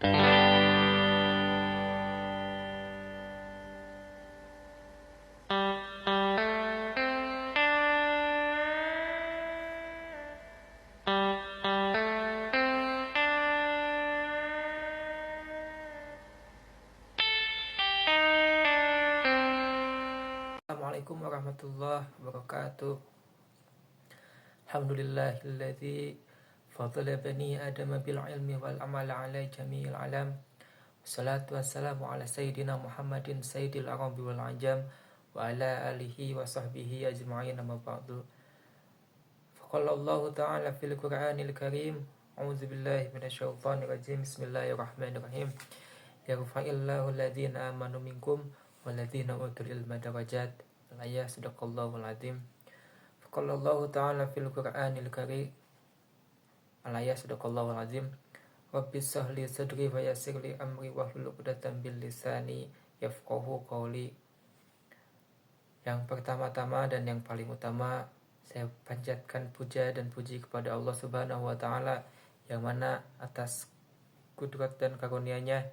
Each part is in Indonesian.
Assalamualaikum warahmatullahi wabarakatuh. Alhamdulillahilladzi fadala bani adama bil ilmi wal amala ala jami'il alam. Wassalatu wassalamu ala sayyidina Muhammadin sayyidil arabi wal ajam wa ala alihi wa sahbihi ajma'in, amma ba'du. Faqala Allah ta'ala fil Qur'anil Karim, a'udzu billahi minasyaitonir rajim. Bismillahirrahmanirrahim. Yarfa'illahu alladhina amanu minkum walladhina utul ilma darajat. Al-ayah sadaqallahul azim. Faqala Allah ta'ala fil Qur'anil Karim, al-ayah sadaqallahul azim. Rabbis sahli sadri wa yassir li amri wahlul 'uqdatam bil lisani yafqahu qawli. Yang pertama-tama dan yang paling utama, saya panjatkan puja dan puji kepada Allah Subhanahu wa taala, yang mana atas kudrat dan karunia-Nya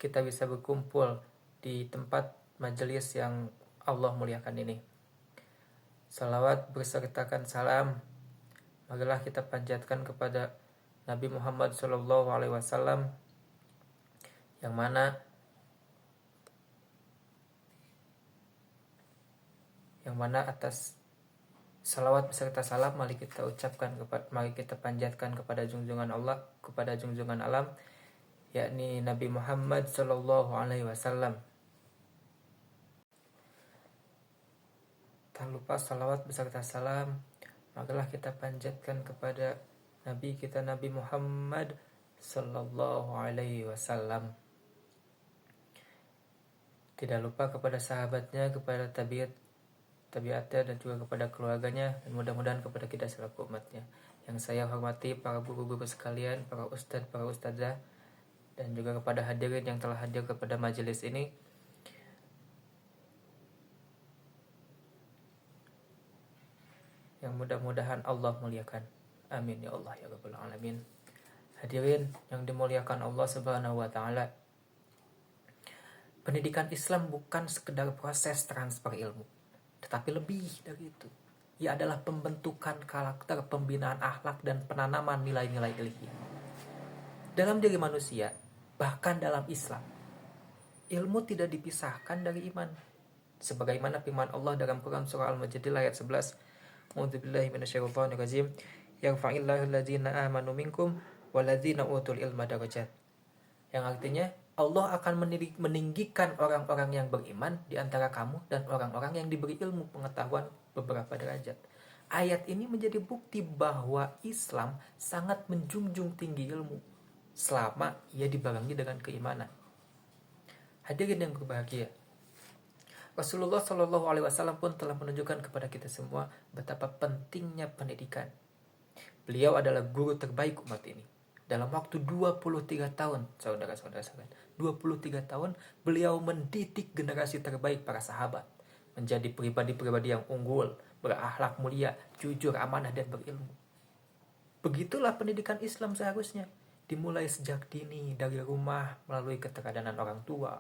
kita bisa berkumpul di tempat majelis yang Allah muliakan ini. Salawat bersertakan salam marilah kita panjatkan kepada Nabi Muhammad SAW, yang mana atas salawat beserta salam mari kita panjatkan kepada junjungan Allah, kepada junjungan alam, yakni Nabi Muhammad SAW. Tak lupa salawat beserta salam marilah kita panjatkan kepada Nabi kita Nabi Muhammad SAW. Tidak lupa kepada sahabatnya, kepada tabiatnya, dan juga kepada keluarganya, dan mudah-mudahan kepada kita selaku umatnya. Yang saya hormati para guru-guru sekalian, para ustadz, para ustadzah, dan juga kepada hadirin yang telah hadir kepada majelis ini. Yang mudah-mudahan Allah muliakan. Amin ya Allah ya Rabbal Alamin. Hadirin yang dimuliakan Allah Subhanahu wa taala, pendidikan Islam bukan sekedar proses transfer ilmu, tetapi lebih dari itu. Ia adalah pembentukan karakter, pembinaan akhlak, dan penanaman nilai-nilai ilahi dalam diri manusia. Bahkan dalam Islam, ilmu tidak dipisahkan dari iman, sebagaimana firman Allah dalam Quran surah Al-Mujadil ayat 11, a'udzubillahi minasyaitonir rajim, yarfa'illahu alladzina amanu minkum walladzina utul ilma darajat. Yang artinya Allah akan meninggikan orang-orang yang beriman di antara kamu dan orang-orang yang diberi ilmu pengetahuan beberapa derajat. Ayat ini menjadi bukti bahwa Islam sangat menjunjung tinggi ilmu selama ia dibarengi dengan keimanan. Hadirin yang berbahagia, Rasulullah SAW pun telah menunjukkan kepada kita semua betapa pentingnya pendidikan. Beliau adalah guru terbaik umat ini. Dalam waktu 23 tahun, saudara-saudara sekalian, 23 tahun beliau mendidik generasi terbaik para sahabat menjadi pribadi-pribadi yang unggul, berakhlak mulia, jujur, amanah, dan berilmu. Begitulah pendidikan Islam seharusnya. Dimulai sejak dini dari rumah melalui keteladanan orang tua,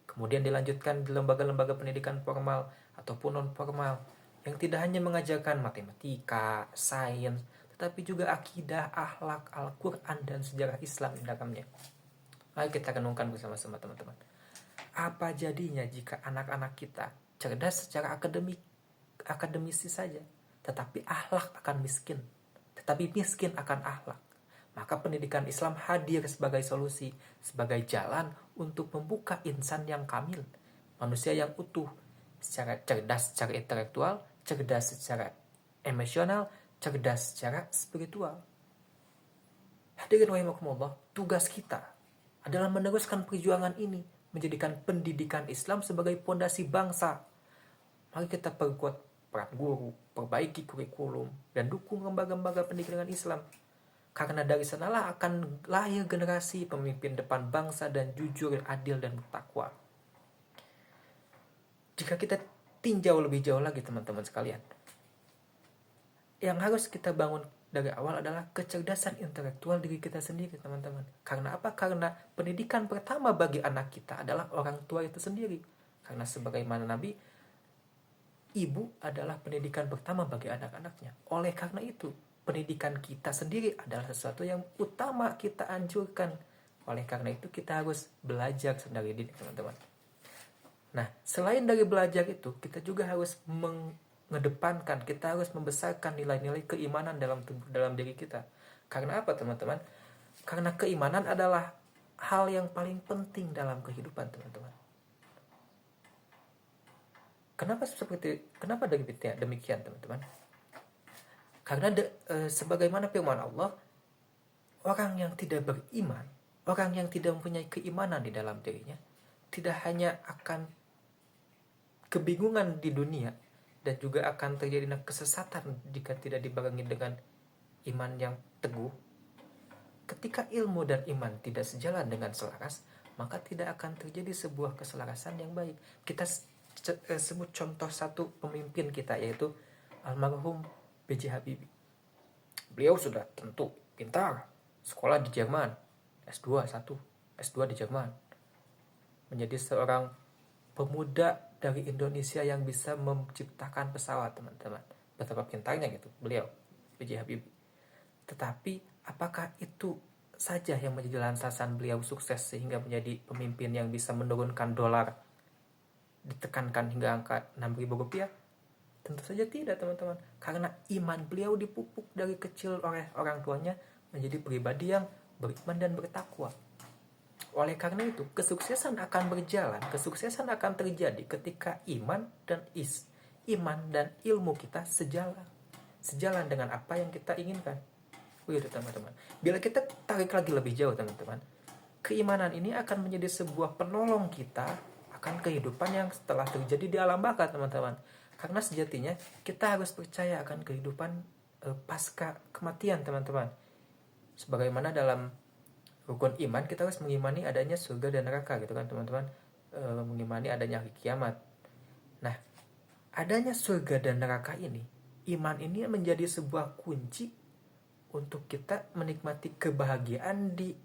kemudian dilanjutkan di lembaga-lembaga pendidikan formal ataupun non-formal yang tidak hanya mengajarkan matematika, sains, tetapi juga akidah, akhlak, Al-Quran, dan sejarah Islam di dalamnya. Mari kita renungkan bersama-sama teman-teman. Apa jadinya jika anak-anak kita cerdas secara akademisi saja, tetapi akhlak akan miskin, tetapi miskin akan akhlak? Maka pendidikan Islam hadir sebagai solusi, sebagai jalan untuk membuka insan yang kamil, manusia yang utuh, secara cerdas secara intelektual, cerdas secara emosional, cerdas secara spiritual. Hadirin rahimakumullah, tugas kita adalah meneruskan perjuangan ini, menjadikan pendidikan Islam sebagai pondasi bangsa. Mari kita perkuat peran guru, perbaiki kurikulum, dan dukung lembaga-lembaga pendidikan Islam. Karena dari sanalah akan lahir generasi pemimpin depan bangsa dan jujur, adil, dan bertakwa. Jika kita tinjau lebih jauh lagi teman-teman sekalian, yang harus kita bangun dari awal adalah kecerdasan intelektual diri kita sendiri, teman-teman. Karena apa? Karena pendidikan pertama bagi anak kita adalah orang tua itu sendiri. Karena sebagaimana Nabi, ibu adalah pendidikan pertama bagi anak-anaknya. Oleh karena itu, pendidikan kita sendiri adalah sesuatu yang utama kita anjurkan. Oleh karena itu, kita harus belajar dari diri, teman-teman. Nah, selain dari belajar itu, kita juga harus mengedepankan, kita harus membesarkan nilai-nilai keimanan dalam diri kita. Karena apa, teman-teman? Karena keimanan adalah hal yang paling penting dalam kehidupan, teman-teman. Kenapa demikian, teman-teman? Karena sebagaimana firman Allah, orang yang tidak beriman, orang yang tidak mempunyai keimanan di dalam dirinya, tidak hanya akan kebingungan di dunia, dan juga akan terjadi kesesatan jika tidak dibarengi dengan iman yang teguh. Ketika ilmu dan iman tidak sejalan dengan selaras, maka tidak akan terjadi sebuah keselarasan yang baik. Kita sebut contoh satu pemimpin kita, yaitu almarhum B.J. Habibie. Beliau sudah tentu pintar, sekolah di Jerman, S2 di Jerman, menjadi seorang pemuda dari Indonesia yang bisa menciptakan pesawat, teman-teman. Betapa pintarnya gitu beliau, B.J. Habibie. Tetapi apakah itu saja yang menjadi landasan beliau sukses sehingga menjadi pemimpin yang bisa menurunkan dolar ditekankan hingga angka 6.000 rupiah? Tentu saja tidak, teman-teman. Karena iman beliau dipupuk dari kecil oleh orang tuanya menjadi pribadi yang beriman dan bertakwa. Oleh karena itu, kesuksesan akan berjalan, kesuksesan akan terjadi ketika iman dan ilmu kita sejalan dengan apa yang kita inginkan. Begitu, teman-teman. Bila kita tarik lagi lebih jauh, teman-teman, keimanan ini akan menjadi sebuah penolong kita akan kehidupan yang setelah terjadi di alam baka, teman-teman. Karena sejatinya kita harus percaya akan kehidupan pasca kematian, teman-teman. Sebagaimana dalam rukun iman, kita harus mengimani adanya surga dan neraka, gitu kan, teman-teman. Mengimani adanya hari kiamat. Nah, adanya surga dan neraka ini, iman ini menjadi sebuah kunci untuk kita menikmati kebahagiaan di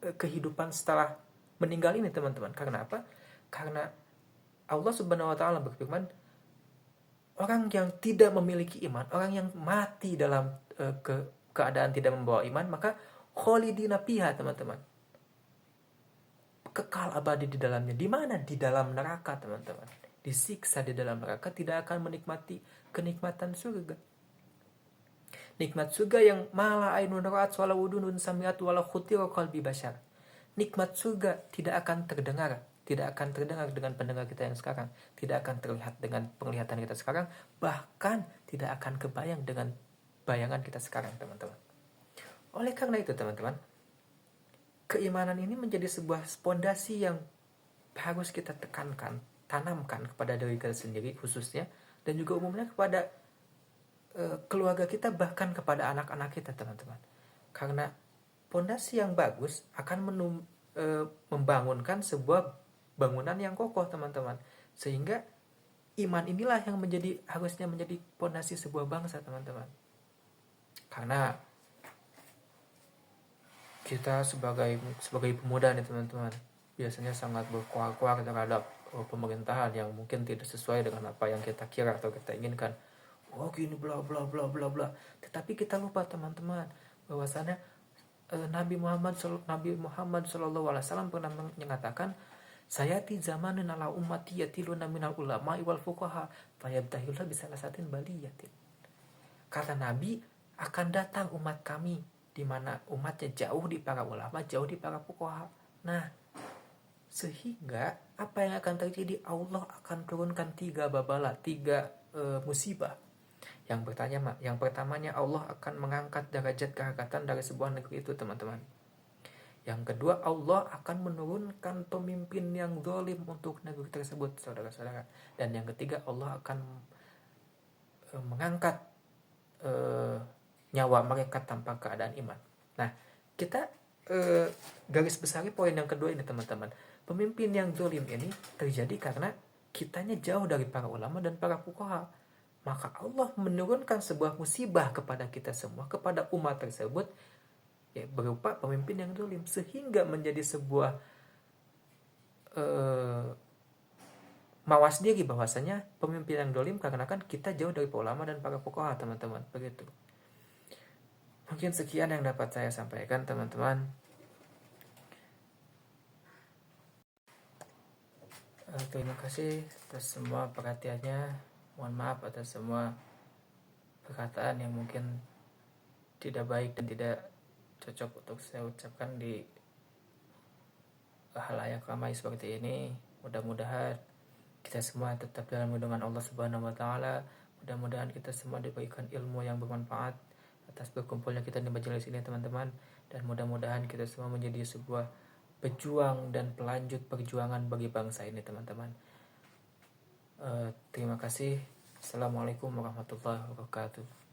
kehidupan setelah meninggal ini, teman-teman. Karena apa? Karena Allah Subhanahu wa taala berfirman, orang yang tidak memiliki iman, orang yang mati dalam keadaan tidak membawa iman, maka kholidina fiha, teman-teman. Kekal abadi di dalamnya. Di mana? Di dalam neraka, teman-teman. Disiksa di dalam neraka, tidak akan menikmati kenikmatan surga. Nikmat surga yang mala ainun ra'at wala udunun sami'at wala khutira qalbi bashar. Nikmat surga tidak akan terdengar dengan pendengar kita yang sekarang, tidak akan terlihat dengan penglihatan kita sekarang, bahkan tidak akan kebayang dengan bayangan kita sekarang, teman-teman. Oleh karena itu, teman-teman, keimanan ini menjadi sebuah fondasi yang harus kita tanamkan kepada diri kita sendiri khususnya, dan juga umumnya kepada keluarga kita, bahkan kepada anak-anak kita, teman-teman. Karena fondasi yang bagus akan membangunkan sebuah bangunan yang kokoh, teman-teman. Sehingga iman inilah yang harusnya menjadi fondasi sebuah bangsa, teman-teman. Karena kita sebagai pemuda nih, teman-teman, biasanya sangat berkuar-kuar terhadap pemerintahan yang mungkin tidak sesuai dengan apa yang kita kira atau kita inginkan. Oh gini bla bla bla bla bla. Tetapi kita lupa, teman-teman, bahwasanya Nabi Muhammad sallallahu alaihi wasallam pernah menyatakan, sayati zamanun ala ummati yatiluna minal ulama'i wal fuqaha fayabtahillah bisalasatin baliyatin. Kata Nabi, akan datang umat kami di mana umatnya jauh di para ulama, jauh di para fuqaha. Nah, sehingga apa yang akan terjadi? Allah akan turunkan 3 musibah. Yang pertamanya Allah akan mengangkat derajat kehangatan dari sebuah negeri itu, teman-teman. Yang kedua, Allah akan menurunkan pemimpin yang zalim untuk negeri tersebut, saudara-saudara. Dan yang ketiga, Allah akan mengangkat nyawa mereka tanpa keadaan iman. Nah, kita garis besarnya poin yang kedua ini, teman-teman. Pemimpin yang zalim ini terjadi karena kitanya jauh dari para ulama dan para fuqaha. maka Allah menurunkan sebuah musibah kepada kita semua, kepada umat tersebut, ya, berupa pemimpin yang zalim, sehingga menjadi sebuah mawas diri bahwasanya pemimpin yang zalim karena kan kita jauh dari para ulama dan para fuqaha, teman-teman, begitu. Mungkin sekian yang dapat saya sampaikan, teman-teman. Terima kasih atas semua perhatiannya. Mohon maaf atas semua perkataan yang mungkin tidak baik dan tidak cocok untuk saya ucapkan di halayak ramai seperti ini. Mudah-mudahan kita semua tetap dalam lindungan Allah Subhanahu wa taala. Mudah-mudahan kita semua diberikan ilmu yang bermanfaat atas berkumpulnya kita di majelis ini, teman-teman, dan mudah-mudahan kita semua menjadi sebuah pejuang dan pelanjut perjuangan bagi bangsa ini, teman-teman. Terima kasih. Assalamualaikum warahmatullahi wabarakatuh.